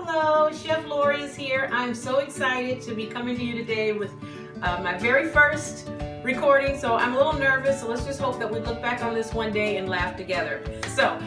Hello, Chef Lorious here. I'm so excited to be coming to you today with my very first recording, so I'm a little nervous, so let's just hope that we look back on this one day and laugh together. So,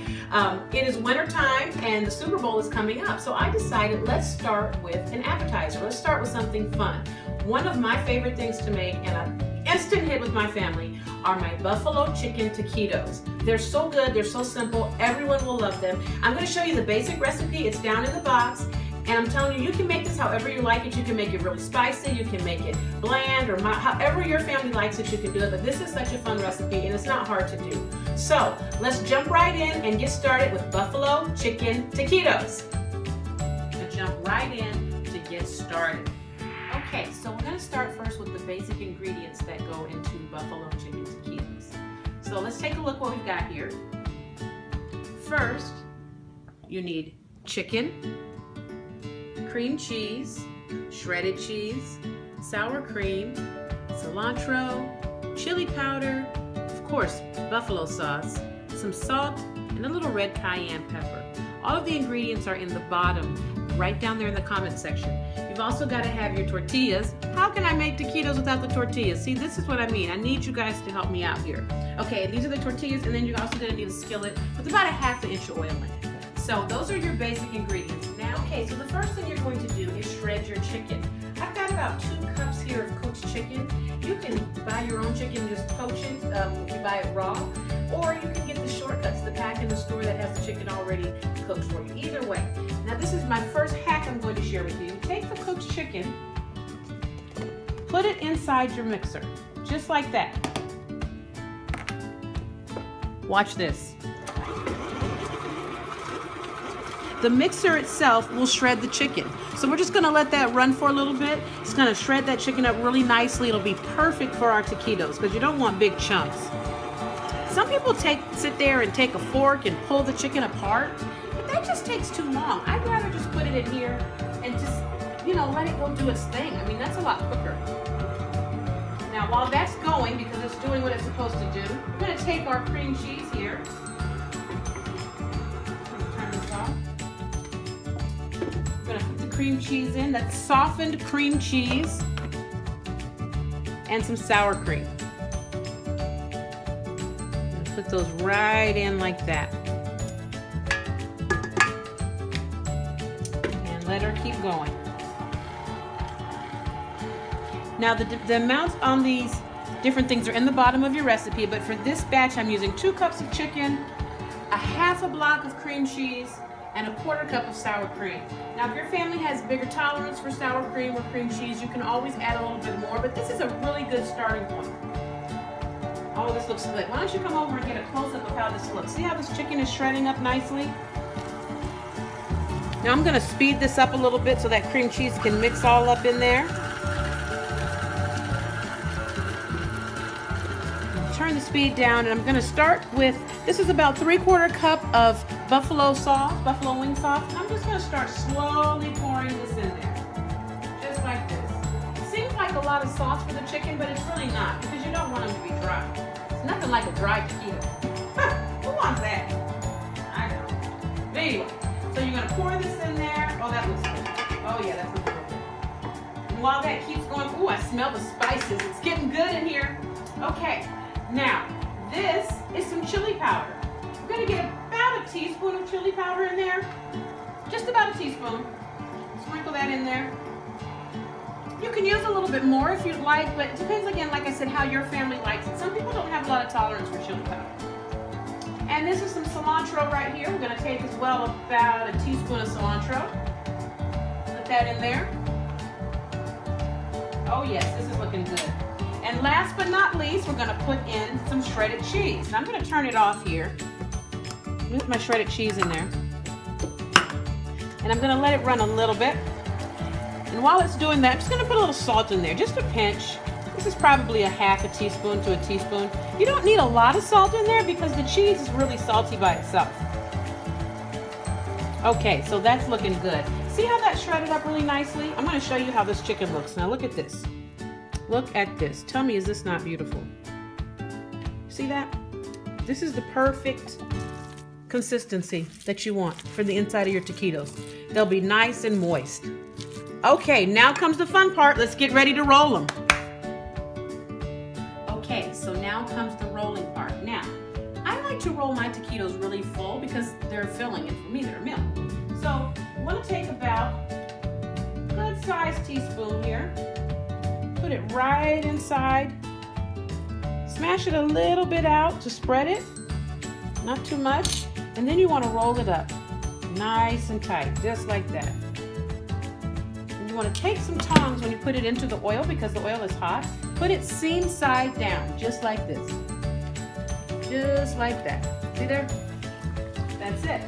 it is winter time and the Super Bowl is coming up, so I decided let's start with an appetizer. Let's start with something fun. One of my favorite things to make, and an instant hit with my family, are my buffalo chicken taquitos. They're so good, they're so simple, everyone will love them. I'm going to show you the basic recipe, it's down in the box, and I'm telling you, you can make this however you like it. You can make it really spicy, you can make it bland, or however your family likes it, you can do it, but this is such a fun recipe and it's not hard to do. So, let's jump right in and get started with buffalo chicken taquitos. Let's jump right in to get started. Okay, so we're going to start first with the basic ingredients that go into buffalo chicken taquitos. So let's take a look what we've got here. First, you need chicken, cream cheese, shredded cheese, sour cream, cilantro, chili powder, of course, buffalo sauce, some salt, and a little red cayenne pepper. All of the ingredients are in the bottom, right down there in the comment section. You've also got to have your tortillas. How can I make taquitos without the tortillas? See, this is what I mean. I need you guys to help me out here. Okay, these are the tortillas, and then you're also going to need a skillet with about a ½ inch oil in it. So those are your basic ingredients. Now, okay, so the first thing you're going to do is shred your chicken. I've got about 2 cups here of cooked chicken. You can buy your own chicken and just poach it if you buy it raw, or you can get the shortcuts, the pack in the store that has the chicken already cooked for you. Either way. Now this is my first hack I'm going to share with you. Take the cooked chicken, put it inside your mixer, just like that. Watch this. The mixer itself will shred the chicken. So we're just gonna let that run for a little bit. It's gonna shred that chicken up really nicely. It'll be perfect for our taquitos because you don't want big chunks. Some people sit there and take a fork and pull the chicken apart, but that just takes too long. I'd rather just put it in here and just, let it go do its thing. I mean, that's a lot quicker. Now, while that's going, because it's doing what it's supposed to do, we're gonna take our cream cheese here. Turn this off. We're gonna put the cream cheese in. That's softened cream cheese and some sour cream. Put those right in like that. And let her keep going. Now the amounts on these different things are in the bottom of your recipe, but for this batch I'm using 2 cups of chicken, a ½ block of cream cheese, and a ¼ cup of sour cream. Now if your family has bigger tolerance for sour cream or cream cheese, you can always add a little bit more, but this is a really good starting point. Oh, this looks good. Why don't you come over and get a close-up of how this looks. See how this chicken is shredding up nicely? Now I'm gonna speed this up a little bit so that cream cheese can mix all up in there. Turn the speed down, and I'm gonna start with, this is about 3/4 cup of buffalo sauce, buffalo wing sauce. I'm just gonna start slowly pouring this in there, just like this. It seems like a lot of sauce for the chicken, but it's really not, because you don't want them to be dry. It's nothing like a dry taquito. Who wants that? I know. But anyway, so you're gonna pour this in there. Oh, that looks good. Oh yeah, that's looking good. And while that keeps going, ooh, I smell the spices. It's getting good in here. Okay. Now, this is some chili powder. We're going to get about a teaspoon of chili powder in there. Just about a teaspoon. Sprinkle that in there. You can use a little bit more if you'd like, but it depends, again, like I said, how your family likes it. Some people don't have a lot of tolerance for chili powder. And this is some cilantro right here. We're going to take as well about a teaspoon of cilantro. Put that in there. Oh yes, this is looking good. And last but not least, we're going to put in some shredded cheese. Now I'm going to turn it off here. Put my shredded cheese in there. And I'm going to let it run a little bit. And while it's doing that, I'm just going to put a little salt in there, just a pinch. This is probably a ½ teaspoon to a teaspoon. You don't need a lot of salt in there because the cheese is really salty by itself. Okay, so that's looking good. See how that shredded up really nicely? I'm going to show you how this chicken looks. Now look at this. Look at this. Tell me, is this not beautiful? See that? This is the perfect consistency that you want for the inside of your taquitos. They'll be nice and moist. Okay, now comes the fun part. Let's get ready to roll them. Okay, so now comes the rolling part. Now, I like to roll my taquitos really full because they're filling, and for me, they're milk. So, I want to take about a good-sized teaspoon here. Put it right inside. Smash it a little bit out to spread it. Not too much. And then you want to roll it up. Nice and tight, just like that. And you want to take some tongs when you put it into the oil because the oil is hot. Put it seam side down, just like this. Just like that. See there? That's it.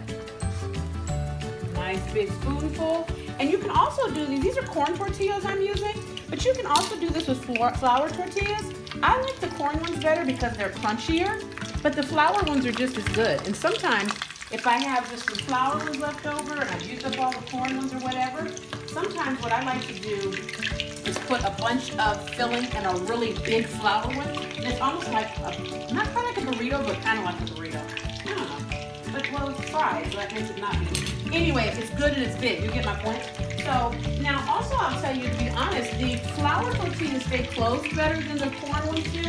Nice big spoonful. And you can also do these are corn tortillas I'm using, but you can also do this with flour tortillas. I like the corn ones better because they're crunchier, but the flour ones are just as good. And sometimes, if I have just some flour ones left over and I've used up all the corn ones or whatever, sometimes what I like to do is put a bunch of filling in a really big flour one. And it's almost like, not quite like a burrito, but kind of like a burrito. I don't know. But, well, it's fried, so that makes it not big. Anyway, it's good and it's big. You get my point? So, now also I'll tell you, to be honest, the flour tortillas stay closed better than the corn ones do.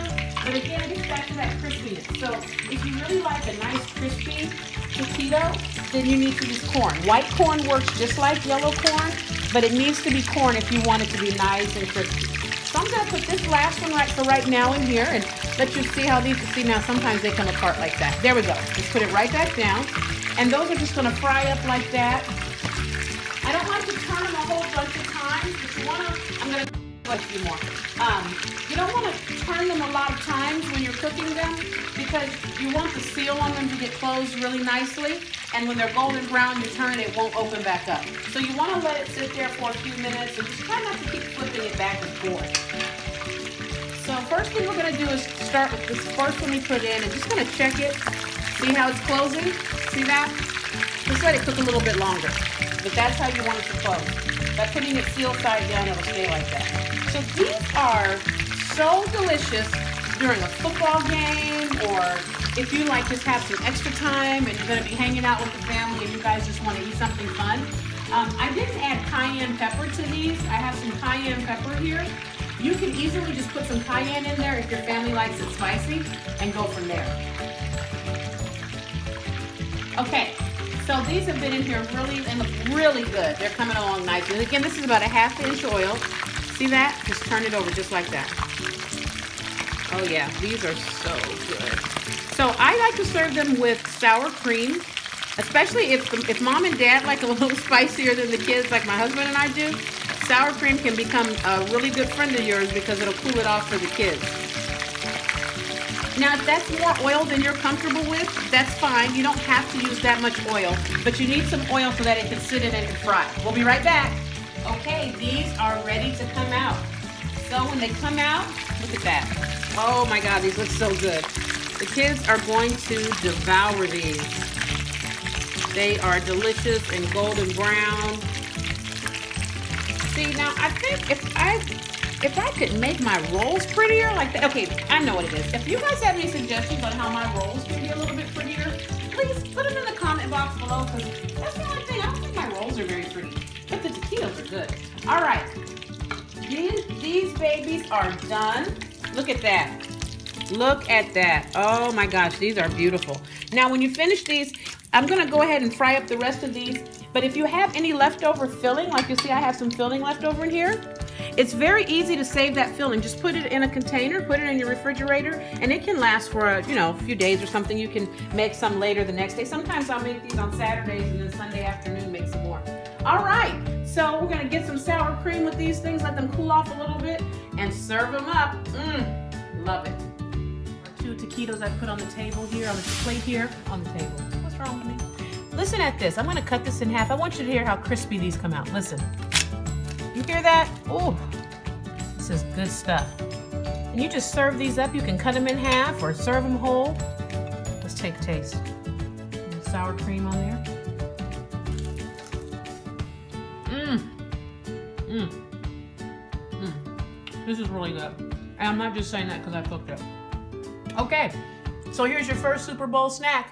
But again, it gets back to that crispiness. So, if you really like a nice crispy taquito, then you need to use corn. White corn works just like yellow corn, but it needs to be corn if you want it to be nice and crispy. So I'm going to put this last one right now in here and let you see how these, see now sometimes they come apart like that. There we go. Just put it right back down. And those are just going to fry up like that. I don't like to turn them a whole bunch of times, but you want to, I'm going to do a few more. You don't want to turn them a lot of times when you're cooking them because you want the seal on them to get closed really nicely. And when they're golden brown, you turn it, it won't open back up. So you want to let it sit there for a few minutes and just try not to keep flipping it back and forth. So first thing we're going to do is start with this first one we put in and just going to check it. See how it's closing? See that? Just let it cook a little bit longer. But that's how you want it to close. By putting it seal side down, it'll stay like that. So these are so delicious during a football game, or if you like just have some extra time and you're going to be hanging out with the family and you guys just want to eat something fun. I didn't add cayenne pepper to these. I have some cayenne pepper here. You can easily just put some cayenne in there if your family likes it spicy and go from there. Okay, so these have been in here and look really good. They're coming along nicely. And again, this is about a ½ inch oil. See that? Just turn it over just like that. Oh yeah, these are so good. So I like to serve them with sour cream, especially if mom and dad like a little spicier than the kids like my husband and I do. Sour cream can become a really good friend of yours because it'll cool it off for the kids. Now if that's more oil than you're comfortable with, that's fine. You don't have to use that much oil, but you need some oil so that it can sit in and fry. We'll be right back. Okay, these are ready to come out. So when they come out, look at that. Oh my God, these look so good. The kids are going to devour these. They are delicious and golden brown. See, now I think if I could make my rolls prettier like that. Okay, I know what it is. If you guys have any suggestions on how my rolls can be a little bit prettier, please put them in the comment box below because that's the only thing. I don't think my rolls are very pretty, but the taquitos are good. All right, these babies are done. Look at that. Look at that. Oh my gosh, these are beautiful. Now when you finish these, I'm gonna go ahead and fry up the rest of these. But if you have any leftover filling, like you see I have some filling left over in here, it's very easy to save that filling. Just put it in a container, put it in your refrigerator, and it can last for a few days or something. You can make some later the next day. Sometimes I'll make these on Saturdays and then Sunday afternoon make some more. All right, so we're gonna get some sour cream with these things, let them cool off a little bit, and serve them up. Love it. Our 2 taquitos I put on the table here, on the plate here, on the table. What's wrong with me? Listen at this. I'm gonna cut this in half. I want you to hear how crispy these come out. Listen. You hear that? Oh, this is good stuff. And you just serve these up. You can cut them in half or serve them whole. Let's take a taste. Sour cream on there. This is really good. And I'm not just saying that because I cooked it. Okay, so here's your first Super Bowl snack.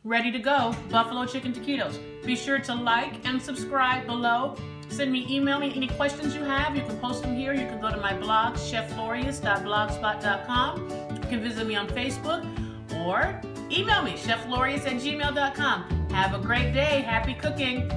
ready to go buffalo chicken taquitos. Be sure to like and subscribe below. Email me any questions you have. You can post them here. You can go to my blog, cheflorious.blogspot.com. You can visit me on Facebook or email me, cheflorious@gmail.com. Have a great day. Happy cooking.